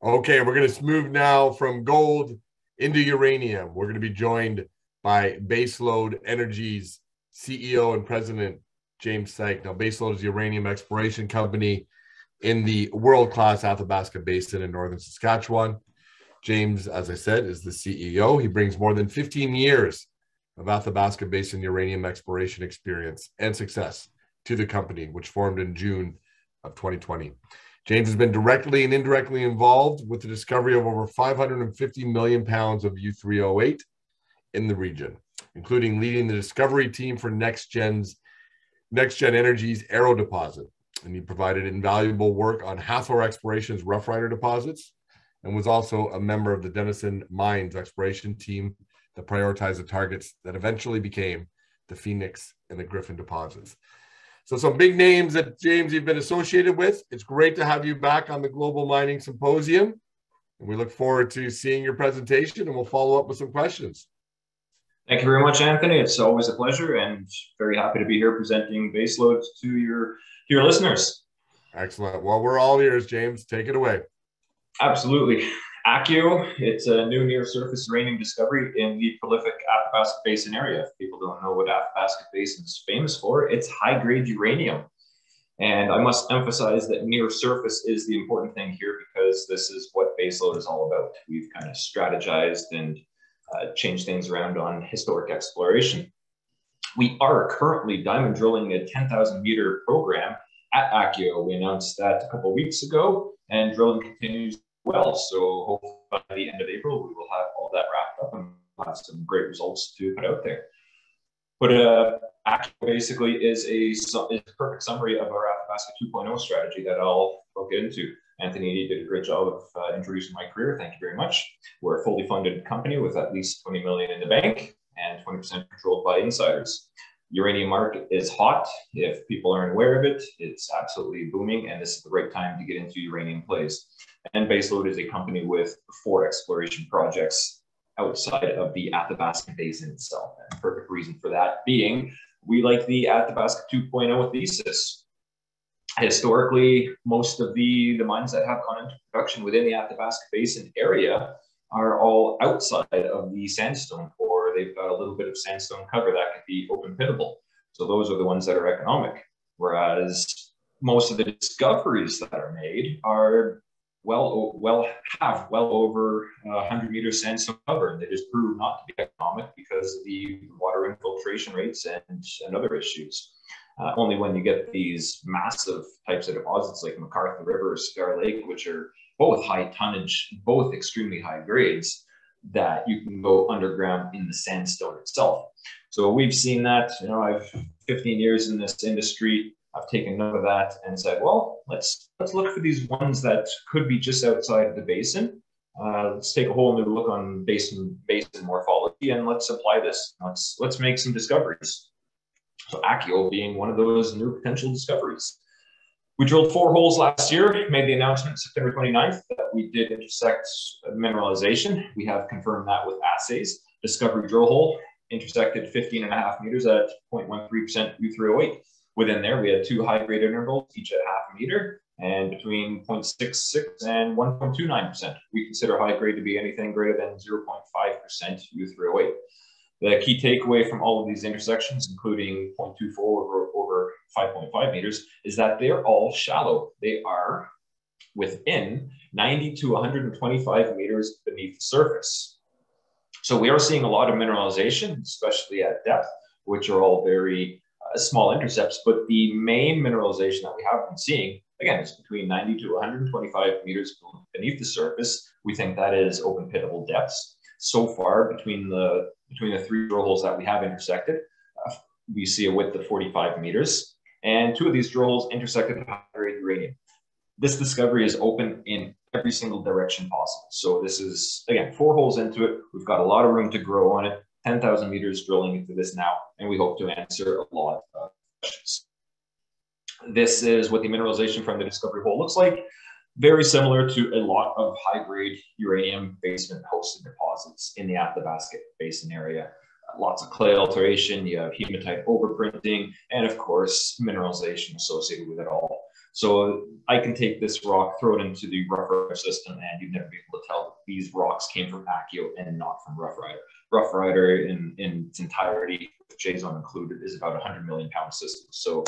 Okay, we're going to move now from gold into uranium. We're going to be joined by Baselode Energy's CEO and President, James Sykes. Now, Baselode is a uranium exploration company in the world-class Athabasca Basin in northern Saskatchewan. James, as I said, is the CEO. He brings more than 15 years of Athabasca Basin uranium exploration experience and success to the company, which formed in June of 2020. James has been directly and indirectly involved with the discovery of over 550 million pounds of U3O8 in the region, including leading the discovery team for NextGen Energy's Arrow deposit. And he provided invaluable work on Hathor Exploration's Rough Rider deposits and was also a member of the Denison Mines exploration team that prioritized the targets that eventually became the Phoenix and the Griffin deposits. So some big names that, James, you've been associated with. It's great to have you back on the Global Mining Symposium. And we look forward to seeing your presentation, and we'll follow up with some questions. Thank you very much, Anthony. It's always a pleasure and very happy to be here presenting Baselode to your listeners. Excellent. Well, we're all ears, James. Take it away. Absolutely. ACCU, it's a new near-surface uranium discovery in the prolific Athabasca Basin area. If people don't know what Athabasca Basin is famous for, it's high-grade uranium. And I must emphasize that near-surface is the important thing here because this is what Baselode is all about. We've kind of strategized and changed things around on historic exploration. We are currently diamond drilling a 10,000-meter program at ACCU. We announced that a couple of weeks ago, and drilling continues well. So hopefully by the end of April, we will have all that wrapped up and have some great results to put out there. But ACCU basically is a perfect summary of our Athabasca 2.0 strategy that I'll get into. Anthony, you did a great job of introducing my career. Thank you very much. We're a fully funded company with at least 20 million in the bank and 20% controlled by insiders. Uranium market is hot. If people aren't aware of it, it's absolutely booming, and this is the right time to get into uranium plays. And Baselode is a company with 4 exploration projects outside of the Athabasca Basin itself. And the perfect reason for that being, we like the Athabasca 2.0 thesis. Historically, most of the mines that have gone into production within the Athabasca Basin area are all outside of the sandstone, or they've got a little bit of sandstone cover that could be open pitable. So those are the ones that are economic. Whereas most of the discoveries that are made are have well over 100 meters sandstone cover, and they just prove not to be economic because of the water infiltration rates and other issues. Only when you get these massive types of deposits like McArthur River or Cigar Lake, which are both high tonnage, both extremely high grades, that you can go underground in the sandstone itself. So we've seen that. I've 15 years in this industry. I've taken note of that and said, well, let's look for these ones that could be just outside of the basin. Let's take a whole new look on basin morphology, and let's apply this. Let's make some discoveries. So ACCU being one of those new potential discoveries. We drilled 4 holes last year, made the announcement September 29th that we did intersect mineralization. We have confirmed that with assays. Discovery drill hole intersected 15.5 meters at 0.13% U3O8. Within there, we had 2 high-grade intervals, each at half a meter, and between 0.66 and 1.29%. We consider high-grade to be anything greater than 0.5% U3O8. The key takeaway from all of these intersections, including 0.24 over 5.5 meters, is that they're all shallow. They are within 90 to 125 meters beneath the surface. So we are seeing a lot of mineralization, especially at depth, which are all very small intercepts. But the main mineralization that we have been seeing, again, is between 90 to 125 meters beneath the surface. We think that is open pitable depths. So far, between the 3 drill holes that we have intersected, we see a width of 45 meters, and 2 of these drill holes intersected high-grade uranium. This discovery is open in every single direction possible. So this is, again, 4 holes into it. We've got a lot of room to grow on it. 10,000 meters drilling into this now, and we hope to answer a lot of questions. This is what the mineralization from the discovery hole looks like. Very similar to a lot of high-grade uranium basement-hosted deposits in the Athabasca Basin area. Lots of clay alteration, you have hematite overprinting, and of course, mineralization associated with it all. So I can take this rock, throw it into the Rough Rider system, and you'd never be able to tell that these rocks came from Accio and not from Rough Rider. Rough Rider in its entirety, with J-Zone included, is about 100 million pound system. So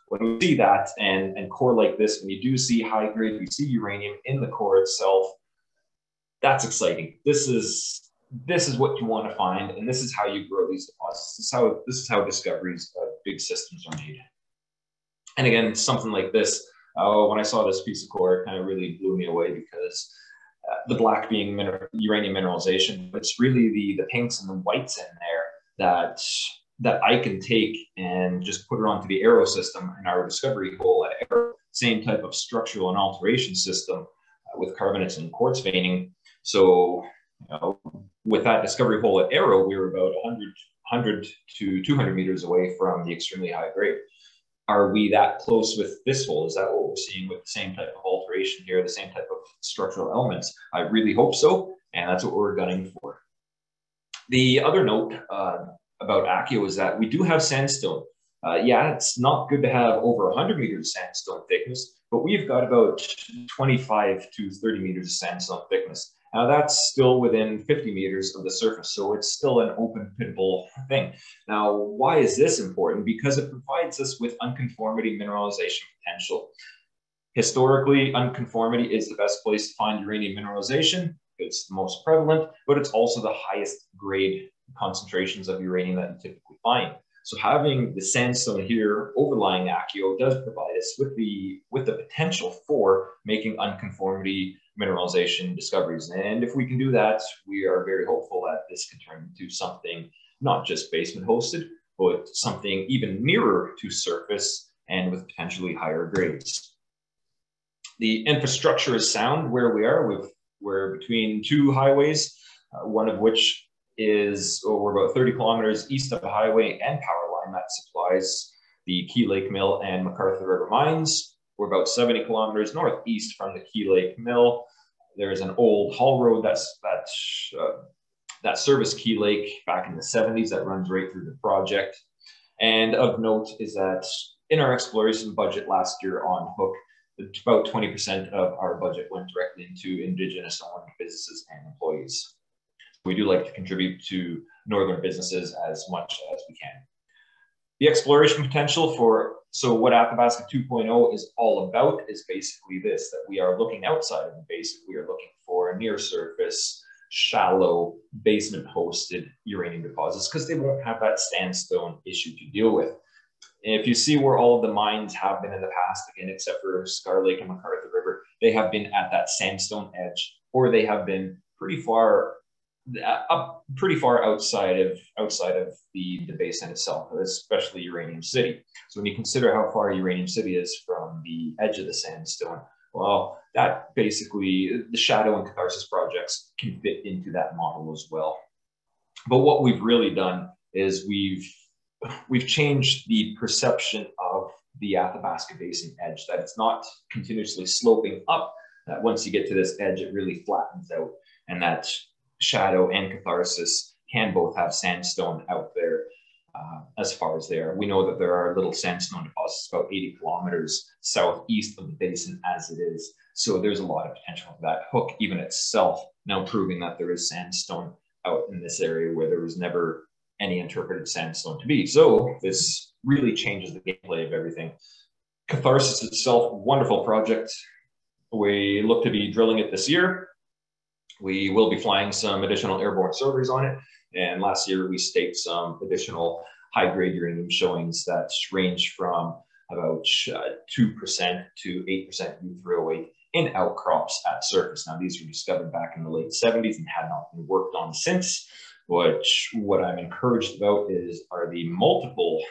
when we see that and core like this, when you do see high grade, you see uranium in the core itself, that's exciting. This is what you want to find, and this is how you grow these deposits. This is how discoveries of big systems are made. And again, something like this, when I saw this piece of core, it kind of really blew me away, because the black being uranium mineralization, but it's really the pinks and the whites in there that I can take and just put it onto the Arrow system in our discovery hole at Arrow. Same type of structural and alteration system with carbonates and quartz veining. So, with that discovery hole at Arrow, we were about 100 to 200 meters away from the extremely high grade. Are we that close with this hole? Is that what we're seeing with the same type of alteration here, the same type of structural elements? I really hope so, and that's what we're gunning for. The other note about Accio is that we do have sandstone. Yeah, it's not good to have over 100 meters sandstone thickness, but we've got about 25 to 30 meters of sandstone thickness. Now that's still within 50 meters of the surface, so it's still an open pitable thing. Now, why is this important? Because it provides us with unconformity mineralization potential. Historically, unconformity is the best place to find uranium mineralization. It's the most prevalent, but it's also the highest grade concentrations of uranium that you typically find. So having the sandstone here overlying Accio does provide us with the potential for making unconformity mineralization discoveries. And if we can do that, we are very hopeful that this can turn into something not just basement hosted, but something even nearer to surface and with potentially higher grades. The infrastructure is sound where we are. We're between two highways, one of which is we're about 30 kilometers east of the highway and power line that supplies the Key Lake Mill and McArthur River mines. We're about 70 kilometers northeast from the Key Lake Mill. There's an old haul road that serviced Key Lake back in the 70s that runs right through the project. And of note is that in our exploration budget last year on Hook, about 20% of our budget went directly into Indigenous-owned businesses and employees. We do like to contribute to northern businesses as much as we can. The exploration potential so what Athabasca 2.0 is all about is basically this, that we are looking outside of the basin. We are looking for near surface, shallow, basement hosted uranium deposits because they won't have that sandstone issue to deal with. And if you see where all of the mines have been in the past, again, except for Scar Lake and McArthur River, they have been at that sandstone edge, or they have been pretty far outside of the basin itself, especially Uranium City. So when you consider how far Uranium City is from the edge of the sandstone, well, that basically the Shadow and Catharsis projects can fit into that model as well. But what we've really done is we've changed the perception of the Athabasca Basin edge, that it's not continuously sloping up, that once you get to this edge, it really flattens out, and that Shadow and Catharsis can both have sandstone out there as far as they are. We know that there are little sandstone deposits about 80 kilometers southeast of the basin as it is. So there's a lot of potential for that. Hook even itself now proving that there is sandstone out in this area where there was never any interpreted sandstone to be. So this really changes the gameplay of everything. Catharsis itself, wonderful project. We look to be drilling it this year. We will be flying some additional airborne surveys on it. And last year we staked some additional high-grade uranium showings that range from about 2% to 8% U3O8 in outcrops at surface. Now, these were discovered back in the late 70s and had not been worked on since. Which what I'm encouraged about are the multiple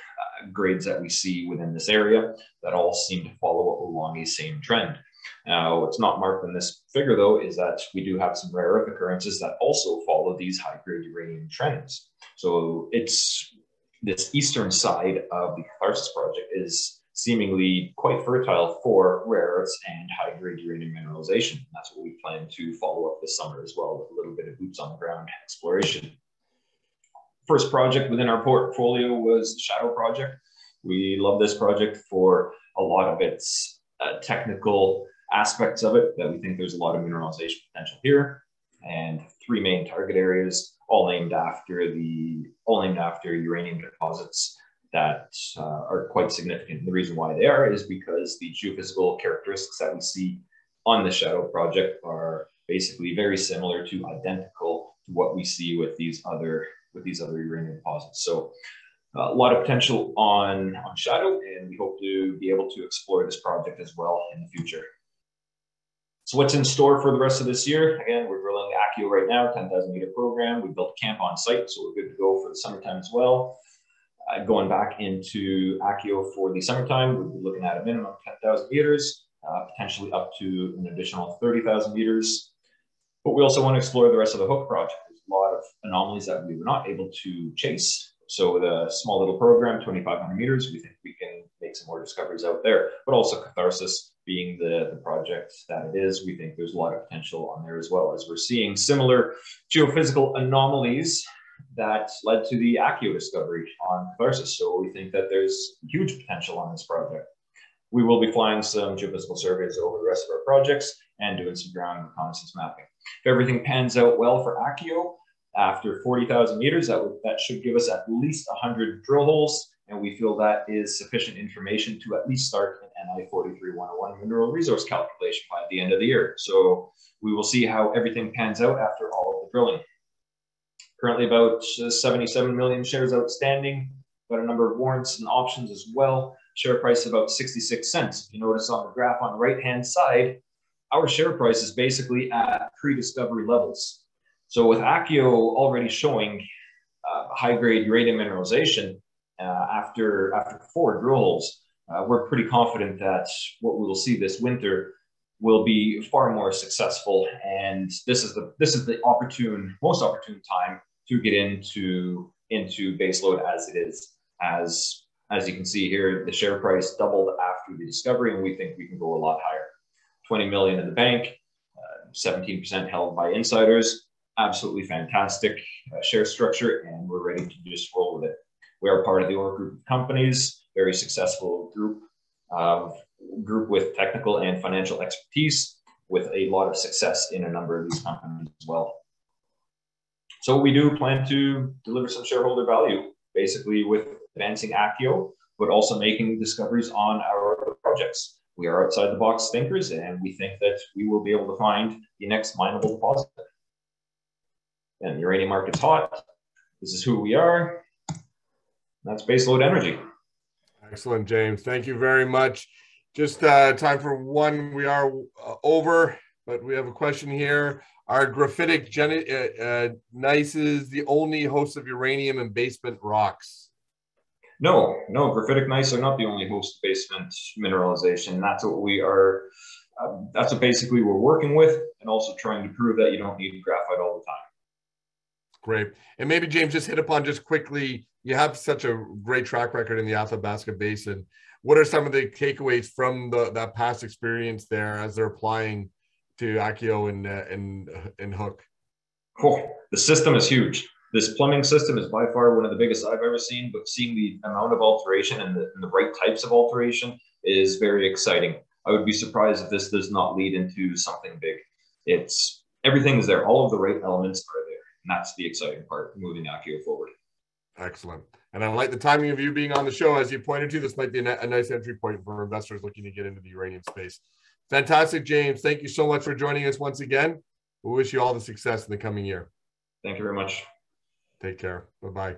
grades that we see within this area that all seem to follow along a same trend. Now, what's not marked in this figure, though, is that we do have some rare earth occurrences that also follow these high-grade uranium trends. So it's this eastern side of the Catharsis project is seemingly quite fertile for rare earths and high-grade uranium mineralization. That's what we plan to follow up this summer as well, with a little bit of boots on the ground exploration. First project within our portfolio was the Shadow project. We love this project for a lot of its technical aspects of it, that we think there's a lot of mineralization potential here, and 3 main target areas, all named after uranium deposits that are quite significant. The reason why they are is because the geophysical characteristics that we see on the Shadow project are basically very similar to identical to what we see with these other uranium deposits. So a lot of potential on Shadow, and we hope to be able to explore this project as well in the future. So what's in store for the rest of this year? Again, we're drilling Accio right now, 10,000 meter program. We built a camp on site, so we're good to go for the summertime as well. Going back into Accio for the summertime, we'll be looking at a minimum of 10,000 meters, potentially up to an additional 30,000 meters. But we also want to explore the rest of the Hook project. There's a lot of anomalies that we were not able to chase. So with a small little program, 2,500 meters, we think we can make some more discoveries out there. But also Catharsis being the project that it is, we think there's a lot of potential on there as well, as we're seeing similar geophysical anomalies that led to the Accio discovery on Catharsis. So we think that there's huge potential on this project. We will be flying some geophysical surveys over the rest of our projects and doing some ground reconnaissance mapping. If everything pans out well for Accio, after 40,000 meters, that should give us at least 100 drill holes, and we feel that is sufficient information to at least start an NI 43-101 mineral resource calculation by the end of the year. So we will see how everything pans out after all of the drilling. Currently about 77 million shares outstanding, got a number of warrants and options as well. Share price about 66 cents. If you notice on the graph on the right-hand side, our share price is basically at pre-discovery levels. So with Accio already showing high-grade uranium mineralization after 4 drill holes, we're pretty confident that what we will see this winter will be far more successful. And this is the most opportune time to get into Baselode as it is. As you can see here, the share price doubled after the discovery, and we think we can go a lot higher. 20 million in the bank, 17% held by insiders. Absolutely fantastic share structure, and we're ready to just roll with it. We are part of the OR group of companies, very successful group with technical and financial expertise, with a lot of success in a number of these companies as well. So we do plan to deliver some shareholder value, basically with advancing Accio, but also making discoveries on our projects. We are outside the box thinkers, and we think that we will be able to find the next mineable deposit. And the uranium market's hot. This is who we are. That's Baselode Energy. Excellent, James. Thank you very much. Just time for one. We are over, but we have a question here. Are graphitic gneisses the only host of uranium and basement rocks? No, graphitic gneiss are not the only host of basement mineralization. That's what we are. That's what basically we're working with, and also trying to prove that you don't need graphite all the time. Great. And maybe, James, just hit upon just quickly, you have such a great track record in the Athabasca Basin. What are some of the takeaways from that past experience there as they're applying to Accio and Hook? Oh, the system is huge. This plumbing system is by far one of the biggest I've ever seen, but seeing the amount of alteration and the right types of alteration is very exciting. I would be surprised if this does not lead into something big. Everything is there. All of the right elements are there. And that's the exciting part, moving Accio forward. Excellent. And I like the timing of you being on the show. As you pointed to, this might be a nice entry point for investors looking to get into the uranium space. Fantastic, James. Thank you so much for joining us once again. We wish you all the success in the coming year. Thank you very much. Take care. Bye-bye.